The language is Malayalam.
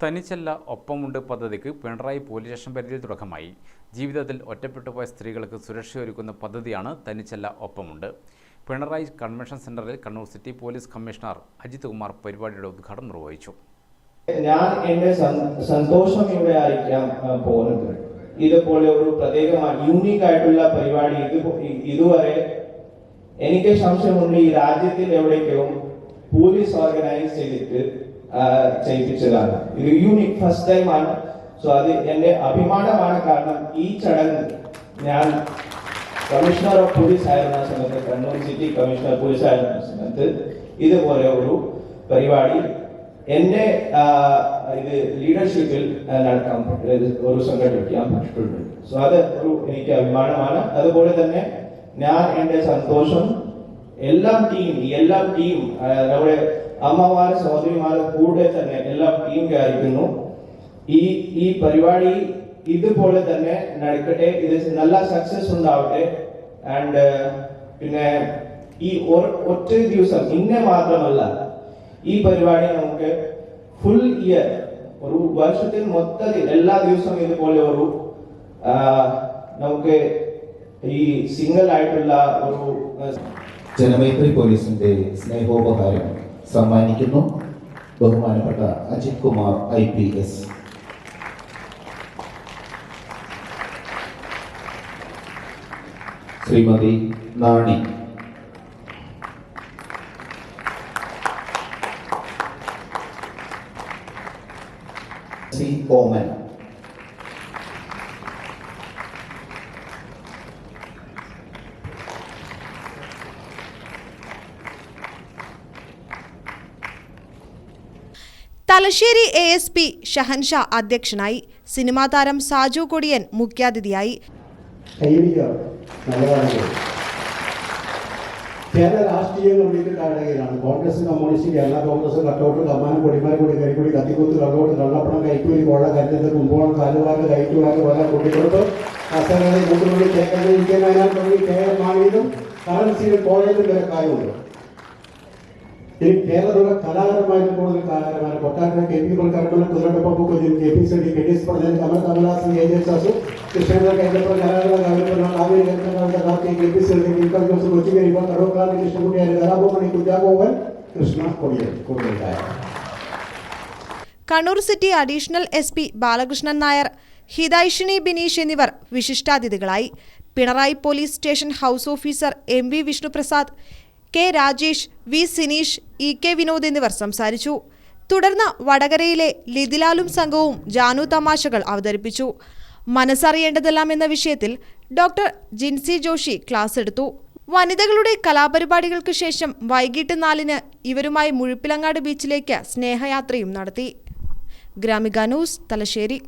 തനിച്ചല്ല ഒപ്പമുണ്ട് പദ്ധതിക്ക് പിണറായി പോലീസ് സ്റ്റേഷൻ പരിധിയിൽ തുടക്കമായി. ജീവിതത്തിൽ ഒറ്റപ്പെട്ടുപോയ സ്ത്രീകൾക്ക് സുരക്ഷയൊരുക്കുന്ന പദ്ധതിയാണ് തനിച്ചല്ല ഒപ്പമുണ്ട്. പിണറായി കൺവെൻഷൻ സെന്ററിൽ Kannur city police commissioner Ajith Kumar പരിപാടിയുടെ ഉദ്ഘാടനം നിർവഹിച്ചു. ഞാൻ എന്റെ സന്തോഷം ഇവിടെ അറിയിക്കാൻ പോകുന്നത് ഇതുപോലെ ഒരു പ്രത്യേകമായ യൂണിക് ആയിട്ടുള്ള പരിപാടി ഇതുവരെ എനിക്ക് സംശയമുണ്ട് ഈ രാജ്യത്തിൽ എവിടേക്കും പോലീസ് ഓർഗനൈസ് ചെയ്തിട്ട് ചെയ്യിപ്പിച്ചതാണ്. ഇത് യൂണിക് ഫസ്റ്റ് ടൈം ആണ്. സോ അത് എന്റെ അഭിമാനമാണ്. കാരണം ഈ ചടങ്ങ് ഞാൻ കമ്മീഷണർ ഓഫ് പോലീസ് ആയിരുന്ന സമയത്ത്, കണ്ണൂർ സിറ്റി കമ്മീഷണർ പോലീസ് ആയിരുന്ന സമയത്ത് ഇതുപോലെ ഒരു പരിപാടി എന്റെ ഇത് ലീഡർഷിപ്പിൽ നടക്കാൻ ഒരു സംഘടിപ്പിക്കാൻ പറ്റിയിട്ടുണ്ട്. സോ അത് ഒരു എനിക്ക് അഭിമാനമാണ്. അതുപോലെ തന്നെ ഞാൻ എന്റെ സന്തോഷം എല്ലാം ടീം നമ്മുടെ അമ്മമാരെ സഹോദരിമാരെ കൂടെ തന്നെ എല്ലാം ടീം കാര്യക്കുന്നു. ഈ പരിപാടി ഇതുപോലെ തന്നെ നടക്കട്ടെ, ഇത് നല്ല സക്സസ് ഉണ്ടാവട്ടെ. ആൻഡ് പിന്നെ ഈ ഒറ്റ ദിവസം ഇന്നെ മാത്രമല്ല, ഈ പരിപാടി നമുക്ക് ഫുൾ ഇയർ ഒരു വർഷത്തിൽ മൊത്തത്തിൽ എല്ലാ ദിവസവും ഇതുപോലെ ഒരു നമുക്ക് ഈ സിംഗിൾ ആയിട്ടുള്ള ഒരു ജനമൈത്രി പോലീസിന്റെ സ്നേഹോപഹാരം സമ്മാനിക്കുന്നു ബഹുമാനപ്പെട്ട അജിത് കുമാർ IPS. ശ്രീമതി നാണി, ഓമൻ, തലശ്ശേരി ASP ഷഹൻഷാ അധ്യക്ഷനായി. സിനിമാ താരം സാജു കൊടിയൻ മുഖ്യാതിഥിയായി. കേരള രാഷ്ട്രീയങ്ങളിൽ കാണുകയാണ്. കോൺഗ്രസ്, കമ്മ്യൂണിസ്റ്റ്, കേരള കോൺഗ്രസ് കട്ടൗട്ട് കമ്മാനം കൊടിമാർ കൂടി കരിക്കൂടി കത്തിക്കുത്ത് കള്ളോട്ട് കള്ളപ്പണം കയറ്റുകൂലി കൊള്ള കരുതൽ മുമ്പോളം കാലുകാർക്ക് കയറ്റുകാർക്ക് കൊല കൂട്ടിക്കൊടുത്ത് കസേരകളെ കൂട്ടുകൂടി കേരളം മാറിയതും കറൻസിയിൽ കോളേജിൽ തിരക്കായുണ്ട്. ഇനി കേരളത്തിലുള്ള കലാകാരന്മാരിൽ കൂടുതൽ കലാകാരന്മാർ കൊട്ടാരത്തിലെ KP കൊൽക്കാരന്മാർ കുതിരട്ടപ്പൂ KPCD KTS പറഞ്ഞാൽ കമൽദാസ് AJSASു കൃഷ്ണേന്ദ്ര കേന്ദ്രപ്പുറം കലാകാര കാവ്യപ്പെടാൻ ആവേരി കേന്ദ്രങ്ങളുടെ കാർത്തി KPCD ഇൻകം ജോസ് കൊച്ചിക്കരി കടോക്കാട് കൃഷ്ണകുട്ടിയാർ കലാഭവമണി കുഞ്ചാഗോവൻ കൃഷ്ണ കൊടിയൻ. Kannur city additional SP Balakrishnan Nair, ഹിതൈഷിണി ബിനീഷ് എന്നിവർ വിശിഷ്ടാതിഥികളായി. Pinarayi police station house officer MV Vishnuprasad, K Rajesh, V Sineesh, EK Vinod എന്നിവർ സംസാരിച്ചു. തുടർന്ന് വടകരയിലെ ലിതിലാലും സംഘവും ജാനു തമാശകൾ അവതരിപ്പിച്ചു. മനസ്സറിയേണ്ടതെല്ലാം എന്ന വിഷയത്തിൽ ഡോക്ടർ ജിൻസി ജോഷി ക്ലാസ് എടുത്തു. വനിതകളുടെ കലാപരിപാടികൾക്ക് ശേഷം വൈകിട്ട് 4-ന് ഇവരുമായി മുഴുപ്പിലങ്ങാട് ബീച്ചിലേക്ക് സ്നേഹയാത്രയും നടത്തി. ഗ്രാമിക ന്യൂസ്, തലശ്ശേരി.